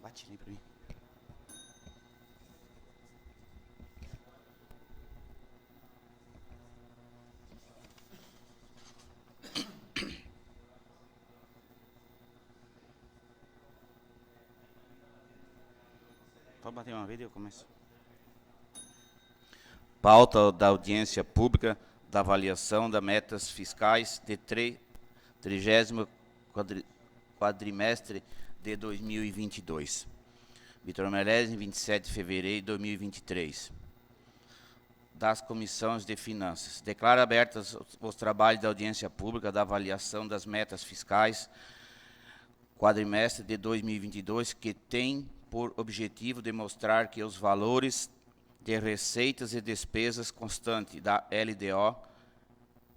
Bate ali para mim. Pode bater uma vez e eu começo. Pauta da audiência pública da avaliação das metas fiscais de 30º quadrimestre de 2022. Vitor Melezi, 27 de fevereiro de 2023. Das comissões de finanças. Declara abertas os trabalhos da audiência pública da avaliação das metas fiscais quadrimestre de 2022, que tem por objetivo demonstrar que os valores de receitas e despesas constantes da LDO,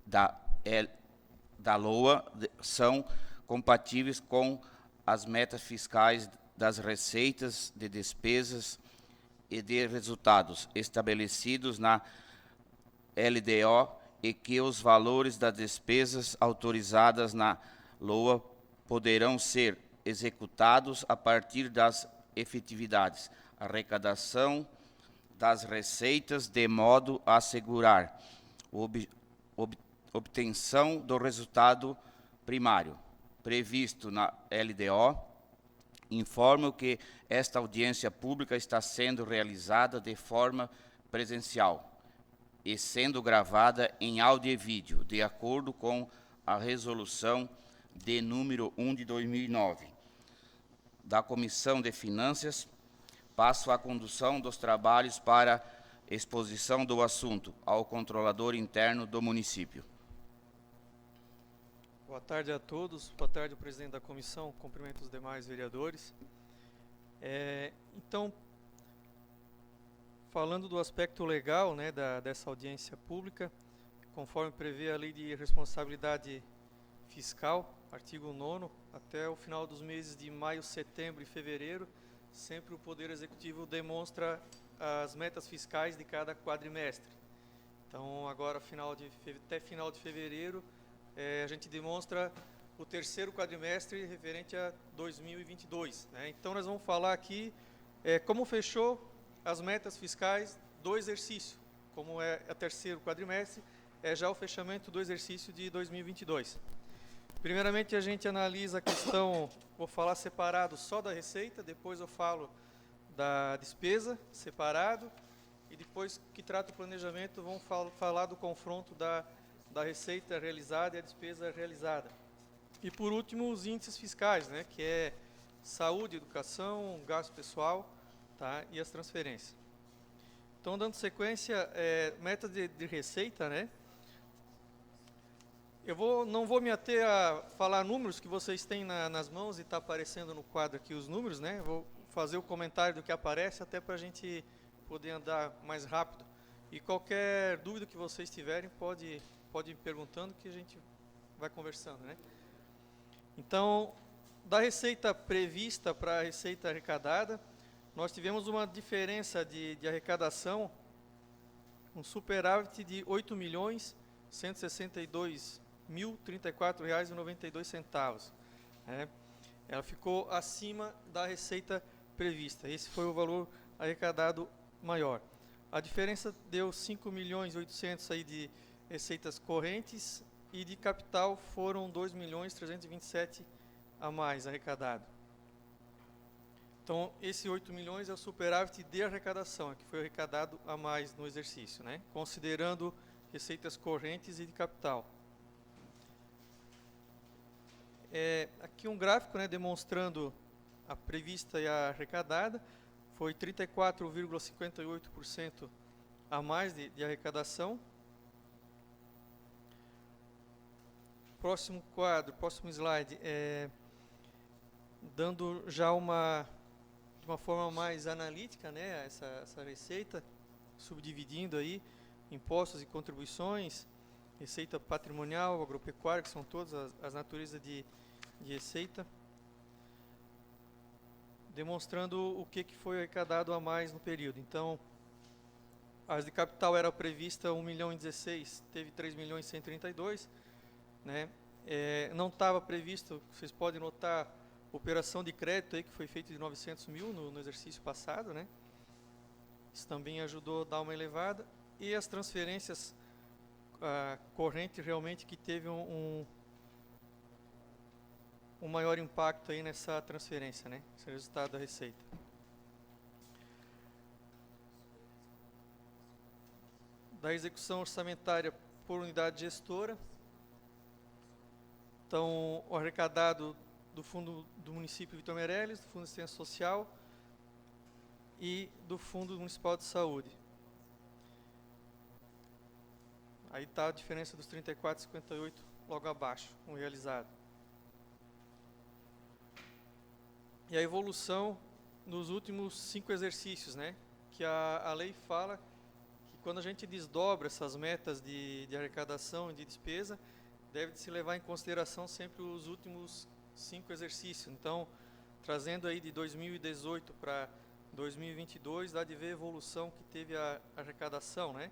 da LOA, são compatíveis com as metas fiscais das receitas, de despesas e de resultados estabelecidos na LDO e que os valores das despesas autorizadas na LOA poderão ser executados a partir das efetividades, arrecadação das receitas, de modo a assegurar obtenção do resultado primário previsto na LDO. Informo que esta audiência pública está sendo realizada de forma presencial e sendo gravada em áudio e vídeo, de acordo com a resolução de número 1 de 2009, da Comissão de Finanças. Passo a condução dos trabalhos para exposição do assunto ao controlador interno do município. Boa tarde a todos, boa tarde ao presidente da comissão, cumprimento os demais vereadores. Então, falando do aspecto legal, né, dessa audiência pública, conforme prevê a Lei de Responsabilidade Fiscal, artigo 9º, até o final dos meses de maio, setembro e fevereiro, sempre o Poder Executivo demonstra as metas fiscais de cada quadrimestre. Então, agora, até final de fevereiro, a gente demonstra o terceiro quadrimestre referente a 2022. Né? Então, nós vamos falar aqui como fechou as metas fiscais do exercício. Como é o terceiro quadrimestre, é já o fechamento do exercício de 2022. Primeiramente, a gente analisa a questão, vou falar separado só da receita, depois eu falo da despesa, separado, e depois que trata o planejamento, vamos falar do confronto da receita realizada e a despesa realizada. E por último, os índices fiscais, né, que é saúde, educação, gasto pessoal, tá, e as transferências. Então, dando sequência, meta de receita, né? Eu não vou me ater a falar números que vocês têm nas mãos e está aparecendo no quadro aqui os números, né? Vou fazer o comentário do que aparece até para a gente poder andar mais rápido. E qualquer dúvida que vocês tiverem, pode ir perguntando que a gente vai conversando, né? Então, da receita prevista para a receita arrecadada, nós tivemos uma diferença de arrecadação, um superávit de R$ 8.162.034,92. Ela ficou acima da receita prevista. Esse foi o valor arrecadado maior. A diferença deu 5.800.000 aí de receitas correntes e de capital foram 2.327.000 a mais arrecadado. Então, esse 8 milhões é o superávit de arrecadação, que foi arrecadado a mais no exercício, né? Considerando receitas correntes e de capital. Aqui um gráfico, né, demonstrando a prevista e a arrecadada. Foi 34,58% a mais de arrecadação. Próximo quadro, próximo slide, dando já de uma forma mais analítica, né, essa receita, subdividindo aí impostos e contribuições, receita patrimonial, agropecuária, que são todas as naturezas de receita, demonstrando o que foi arrecadado a mais no período. Então, as de capital era prevista 1.016.000, teve 3.132.000, né? Não estava previsto, vocês podem notar, operação de crédito aí que foi feita de 900 mil no exercício passado, né? Isso também ajudou a dar uma elevada. E as transferências correntes realmente que teve um maior impacto aí nessa transferência, né? Esse é o resultado da receita. Da execução orçamentária por unidade gestora. Então, o arrecadado do Fundo do Município Vitor Meireles, do Fundo de Assistência Social e do Fundo Municipal de Saúde. Aí está a diferença dos 34,58 logo abaixo, o realizado. E a evolução nos últimos 5 exercícios, né? Que a lei fala que quando a gente desdobra essas metas de arrecadação e de despesa, deve se levar em consideração sempre os últimos 5 exercícios. Então, trazendo aí de 2018 para 2022, dá de ver a evolução que teve a arrecadação, né?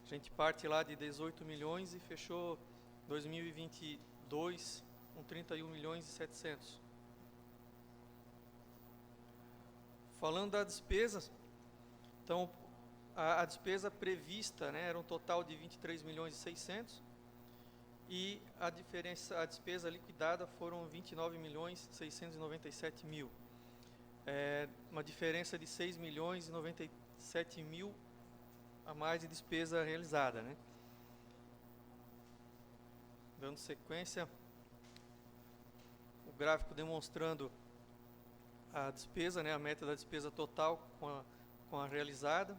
A gente parte lá de 18 milhões e fechou 2022 com 31 milhões e 700. Falando da despesa, então a despesa prevista, né, era um total de 23 milhões e 600 e a despesa liquidada foram 29 milhões 697 mil. Uma diferença de 6 milhões e 97 mil a mais de despesa realizada, né? Dando sequência, o gráfico demonstrando a despesa, né, a meta da despesa total com a realizada,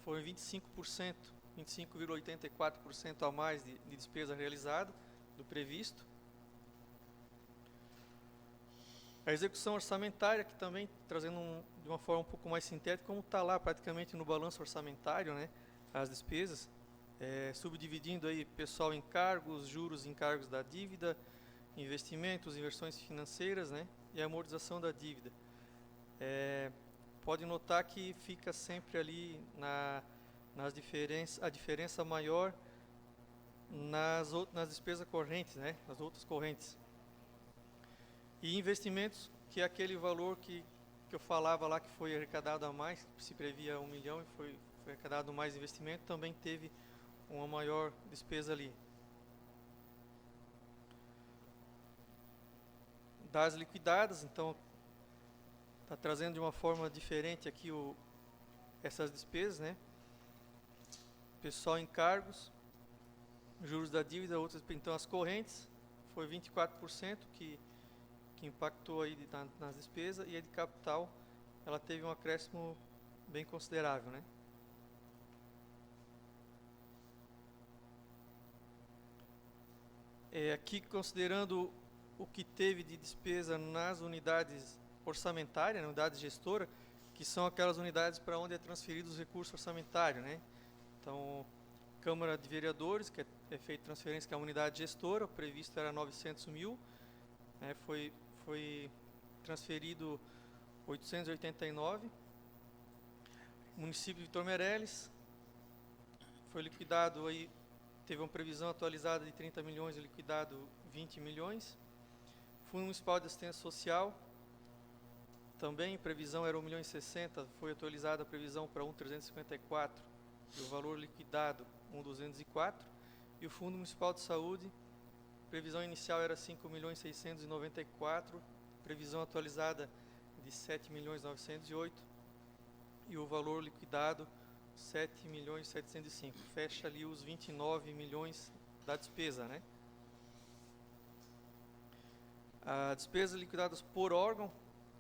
foi 25%, 25,84% a mais de despesa realizada do previsto. A execução orçamentária, que também trazendo de uma forma um pouco mais sintética, como está lá praticamente no balanço orçamentário, né, as despesas, subdividindo aí pessoal encargos, juros encargos da dívida, investimentos, inversões financeiras, né, e amortização da dívida. Pode notar que fica sempre ali a diferença maior nas despesas correntes, né, nas outras correntes. E investimentos, que é aquele valor que eu falava lá que foi arrecadado a mais, que se previa 1 milhão e foi arrecadado mais investimento, também teve uma maior despesa ali. Das liquidadas, então, está trazendo de uma forma diferente aqui essas despesas, né? Pessoal encargos, juros da dívida, outras, então as correntes, foi 24% que impactou aí nas despesas, e a de capital, ela teve um acréscimo bem considerável, né? Aqui, considerando o que teve de despesa nas unidades orçamentárias, na unidade gestora, que são aquelas unidades para onde é transferido os recursos orçamentários, né? Então, Câmara de Vereadores, que é feita transferência, que é a unidade gestora, o previsto era 900 mil, né? Foi transferido 889. Município de Vitor Meireles, foi liquidado aí, teve uma previsão atualizada de 30 milhões e liquidado 20 milhões. Fundo Municipal de Assistência Social, também previsão era 1 milhão e 60, foi atualizada a previsão para 1,354 e o valor liquidado 1,204. E o Fundo Municipal de Saúde, previsão inicial era 5 milhões 694, previsão atualizada de 7 milhões 908 e o valor liquidado 7 milhões 705. Fecha ali os 29 milhões da despesa, né? A despesa liquidadas por órgão,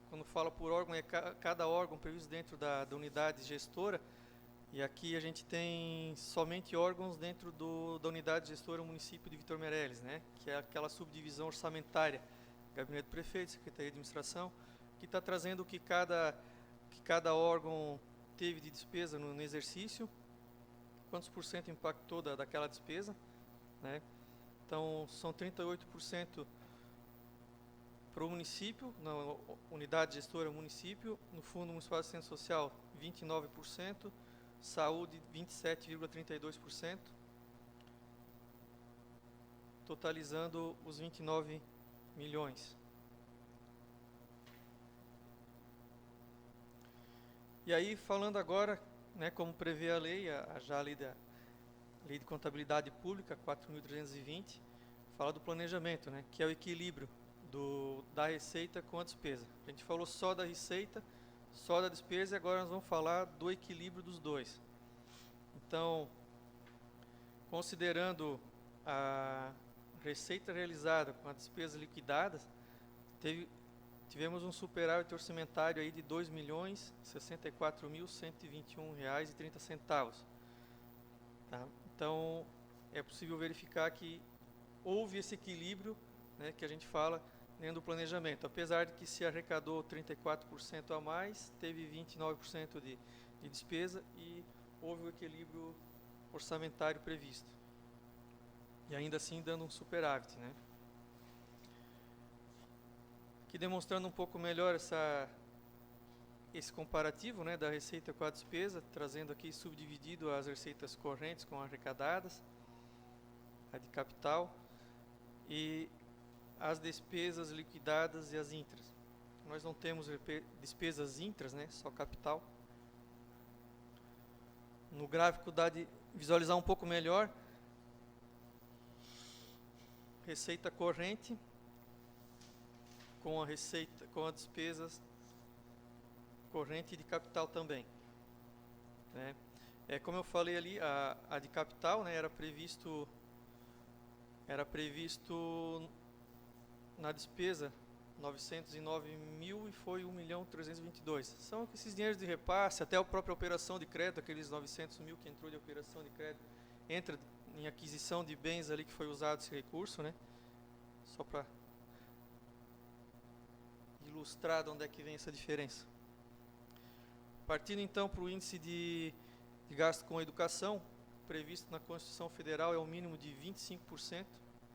quando fala por órgão, é cada órgão previsto dentro da unidade gestora, e aqui a gente tem somente órgãos dentro da unidade gestora do município de Vitor Meireles, né? Que é aquela subdivisão orçamentária, Gabinete do Prefeito, Secretaria de Administração, que está trazendo o que cada órgão teve de despesa no exercício, quantos por cento impactou daquela despesa, né? Então, são 38% para o município, na unidade gestora município, no Fundo Municipal de Assistência Social, 29%, Saúde, 27,32%, totalizando os 29 milhões. E aí, falando agora, né, como prevê a lei, já a lei Lei de Contabilidade Pública, 4.320, fala do planejamento, né, que é o equilíbrio da receita com a despesa. A gente falou só da receita, só da despesa, e agora nós vamos falar do equilíbrio dos dois. Então, considerando a receita realizada com as despesas liquidadas, tivemos um superávit orçamentário aí de R$ 2.064.121,30. Tá? Então, é possível verificar que houve esse equilíbrio, né, que a gente fala dentro do planejamento. Apesar de que se arrecadou 34% a mais, teve 29% de despesa e houve o equilíbrio orçamentário previsto. E ainda assim dando um superávit, né? Aqui demonstrando um pouco melhor esse comparativo, né, da receita com a despesa, trazendo aqui subdividido as receitas correntes com arrecadadas, a de capital, e as despesas liquidadas e as intras. Nós não temos despesas intras, né, só capital. No gráfico dá de visualizar um pouco melhor receita corrente com a despesas corrente de capital também, né? Como eu falei ali, a de capital, né, era previsto na despesa 909 mil e foi 1.322.000. São esses dinheiros de repasse, até a própria operação de crédito, aqueles 900 mil que entrou de operação de crédito, entra em aquisição de bens ali que foi usado esse recurso, né? Só para ilustrar de onde é que vem essa diferença. Partindo então para o índice de gasto com educação, previsto na Constituição Federal é o mínimo de 25%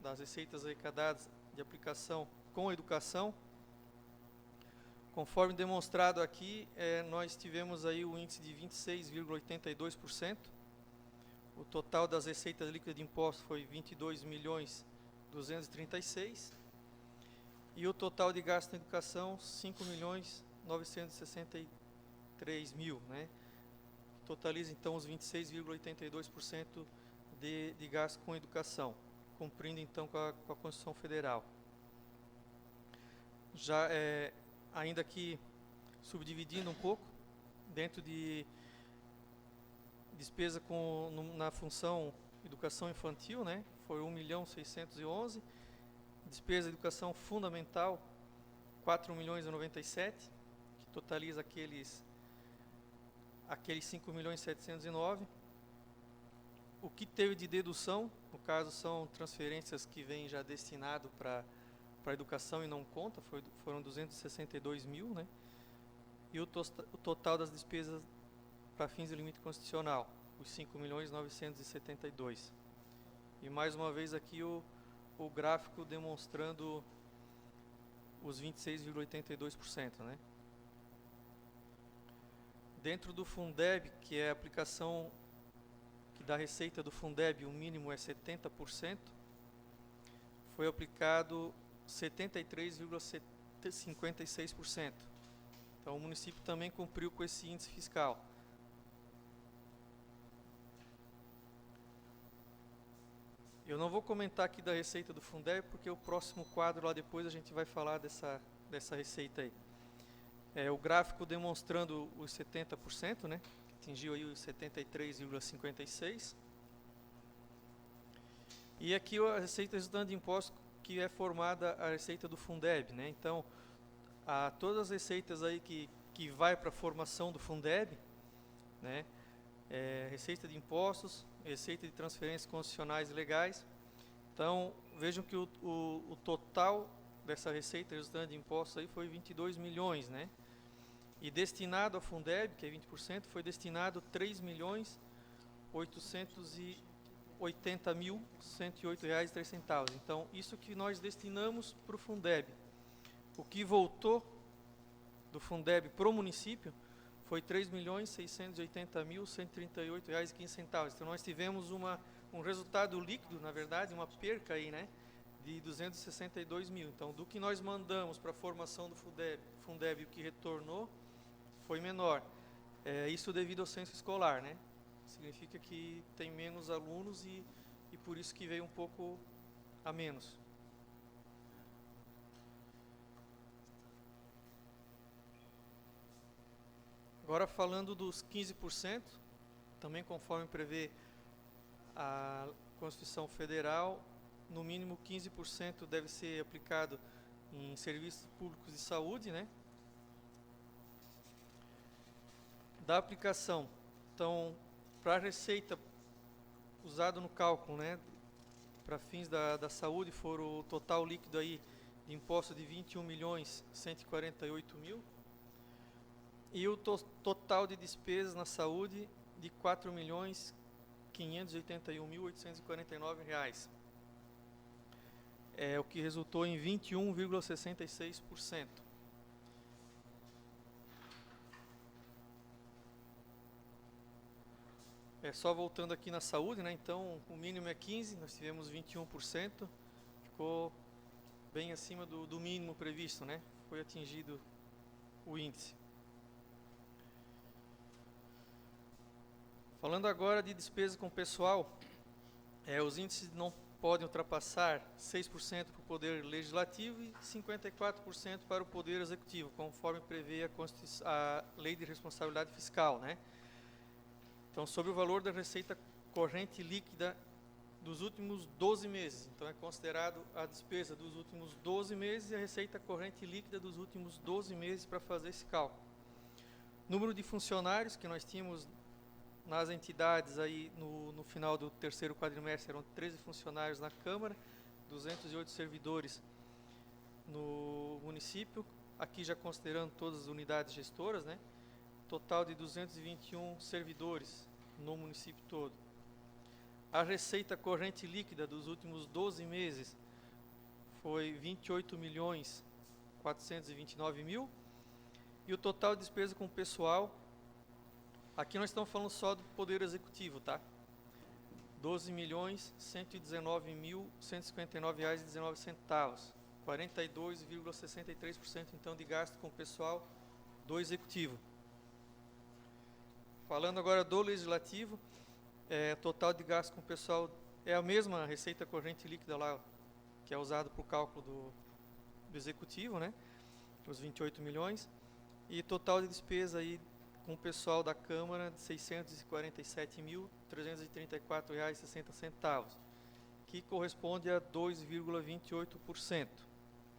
das receitas arrecadadas de aplicação com educação. Conforme demonstrado aqui, nós tivemos aí o índice de 26,82%. O total das receitas líquidas de impostos foi 22.236.000. E o total de gasto em educação, 5.963.000, né? Totaliza então os 26,82% de gasto com educação, cumprindo então com a Constituição Federal. Já ainda aqui subdividindo um pouco, dentro de despesa na função educação infantil, né, foi 1.611.000, despesa de educação fundamental 4.097.000, que totaliza aqueles 5.709.000. O que teve de dedução, no caso são transferências que vêm já destinado para a educação e não conta, foram 262.000, né? E o total das despesas para fins de limite constitucional, os 5.972.000. E mais uma vez aqui o gráfico demonstrando os 26,82%, né? Dentro do Fundeb, que é a aplicação que dá receita do Fundeb, o mínimo é 70%, foi aplicado 73,56%. Então o município também cumpriu com esse índice fiscal. Eu não vou comentar aqui da receita do Fundeb, porque o próximo quadro lá depois a gente vai falar dessa receita aí. O gráfico demonstrando os 70%, né? Atingiu aí os 73,56%. E aqui a receita resultante de impostos, que é formada a receita do Fundeb, né? Então, todas as receitas aí que vai para a formação do Fundeb, né? Receita de impostos, receita de transferências constitucionais e legais. Então, vejam que o total dessa receita resultante de impostos aí foi 22 milhões, né? E destinado ao Fundeb, que é 20%, foi destinado 3.880.108,03. Então, isso que nós destinamos para o Fundeb. O que voltou do Fundeb para o município foi 3.680.138,15. Então, nós tivemos um resultado líquido, na verdade, uma perca aí, né, de 262.000. Então, do que nós mandamos para a formação do Fundeb, o que retornou foi menor. Isso devido ao censo escolar, né? Significa que tem menos alunos e por isso que veio um pouco a menos. Agora falando dos 15%, também conforme prevê a Constituição Federal, no mínimo 15% deve ser aplicado em serviços públicos de saúde, né? Da aplicação, então, para a receita usada no cálculo, né, para fins da saúde, foram o total líquido aí de imposto de 21.148.000 e o total de despesas na saúde de 4.581.849 reais. O que resultou em 21,66%. Só voltando aqui na saúde, né? Então o mínimo é 15%, nós tivemos 21%, ficou bem acima do mínimo previsto, né? Foi atingido o índice. Falando agora de despesa com pessoal, os índices não podem ultrapassar 6% para o Poder Legislativo e 54% para o Poder Executivo, conforme prevê a Lei de Responsabilidade Fiscal, né? Então, sobre o valor da receita corrente líquida dos últimos 12 meses. Então, é considerado a despesa dos últimos 12 meses e a receita corrente líquida dos últimos 12 meses para fazer esse cálculo. Número de funcionários que nós tínhamos nas entidades aí no final do terceiro quadrimestre eram 13 funcionários na Câmara, 208 servidores no município, aqui já considerando todas as unidades gestoras, né? Total de 221 servidores no município todo. A receita corrente líquida dos últimos 12 meses foi 28.429.000 e o total de despesa com pessoal, aqui nós estamos falando só do Poder Executivo, tá? R$ 12.119.159,19, 42,63% então de gasto com pessoal do Executivo. Falando agora do Legislativo, total de gasto com pessoal é a mesma receita corrente líquida lá, que é usada para o cálculo do Executivo, né? Os 28 milhões. E total de despesa aí com o pessoal da Câmara de R$ 647.334,60, que corresponde a 2,28%,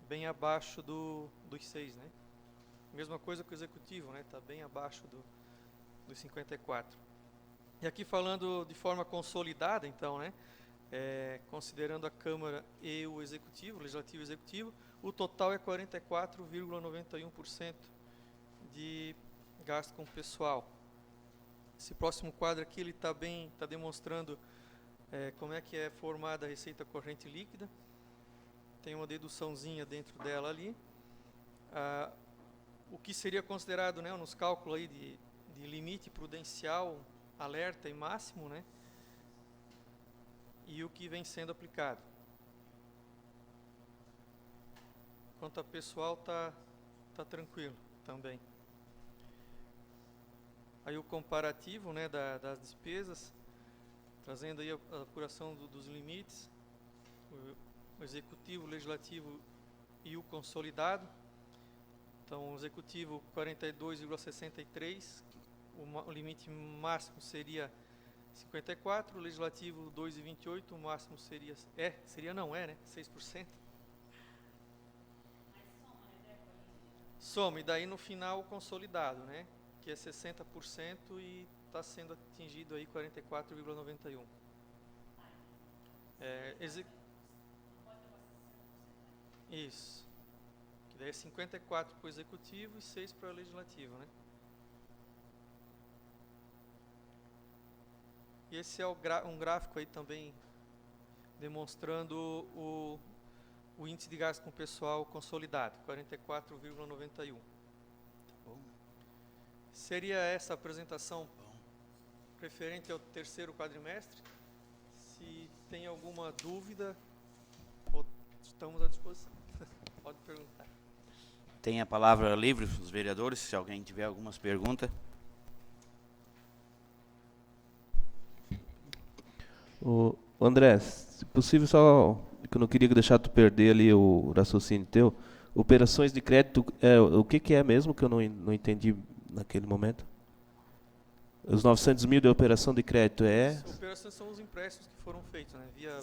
bem abaixo dos 6%, né? Mesma coisa que o Executivo, né? Está bem abaixo dos 54. E aqui falando de forma consolidada, então, né, considerando a Câmara e o Executivo, o Legislativo e o Executivo, o total é 44,91% de gasto com pessoal. Esse próximo quadro aqui ele está demonstrando como é que é formada a receita corrente líquida. Tem uma deduçãozinha dentro dela ali. O que seria considerado, né, nos cálculos aí de limite prudencial, alerta e máximo, né? E o que vem sendo aplicado. Quanto a pessoal, tá tranquilo também. Aí o comparativo, né, das despesas, trazendo aí a apuração dos limites, o Executivo, o Legislativo e o consolidado. Então, o Executivo 42,63%, o limite máximo seria 54%, o Legislativo 2,28%, o máximo seria, né, 6%. Soma, e daí no final o consolidado, né, que é 60% e está sendo atingido aí 44,91%. Isso. Que daí é 54% para o Executivo e 6% para o Legislativo, né? E esse é um gráfico aí também demonstrando o índice de gasto com pessoal consolidado, 44,91. Bom. Seria essa a apresentação referente ao terceiro quadrimestre. Se tem alguma dúvida, estamos à disposição. Pode perguntar. Tem a palavra livre os vereadores, se alguém tiver algumas perguntas. O André, se possível, só que eu não queria deixar tu perder ali o raciocínio teu. Operações de crédito, o que é mesmo que eu não entendi naquele momento? Os 900 mil de operação de crédito As operações são os empréstimos que foram feitos, né? Via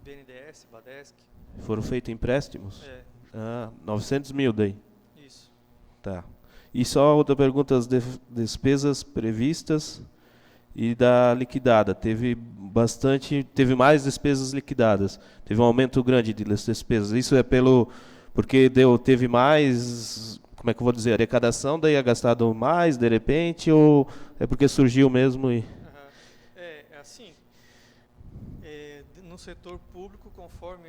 BNDES, Badesc. Foram feitos empréstimos? É, 900 mil daí. isso. Tá. E só outra pergunta, as despesas previstas e da liquidada. Teve mais despesas liquidadas. Teve um aumento grande de despesas. Isso é porque teve mais, como é que eu vou dizer, arrecadação, daí é gastado mais de repente, ou é porque surgiu mesmo e... Aham. É assim, no setor público, conforme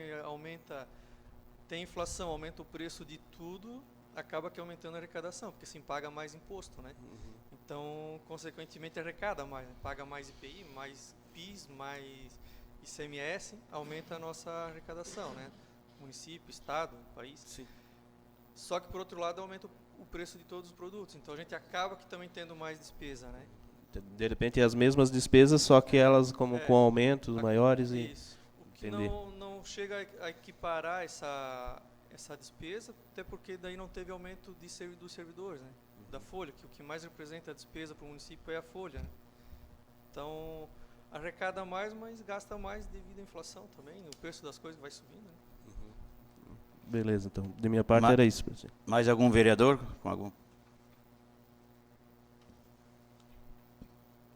tem inflação, aumenta o preço de tudo, acaba que aumentando a arrecadação, porque assim paga mais imposto, né? Então, consequentemente, arrecada mais, né? Paga mais IPI, mais PIS, mais ICMS, aumenta a nossa arrecadação, né? Município, estado, país. Sim. Só que, por outro lado, aumenta o preço de todos os produtos. Então, a gente acaba que também tendo mais despesa, né? De repente é as mesmas despesas, só que elas com aumentos maiores e... Isso. O que não chega a equiparar essa despesa, até porque daí não teve aumento dos servidores, né? Da folha, que o que mais representa a despesa para o município é a folha, né? Então, arrecada mais, mas gasta mais devido à inflação também, o preço das coisas vai subindo, né? Beleza, então, de minha parte era isso, presidente. Mais algum vereador? Com algum?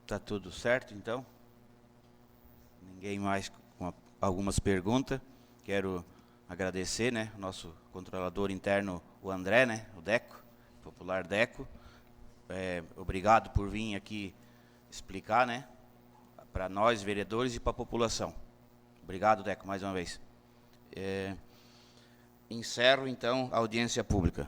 Tá tudo certo, então? Ninguém mais com algumas perguntas. Quero agradecer, né, o nosso controlador interno, o André, né, o Deco, popular Deco. Obrigado por vir aqui explicar, né, para nós, vereadores, e para a população. Obrigado, Deco, mais uma vez. Encerro, então, a audiência pública.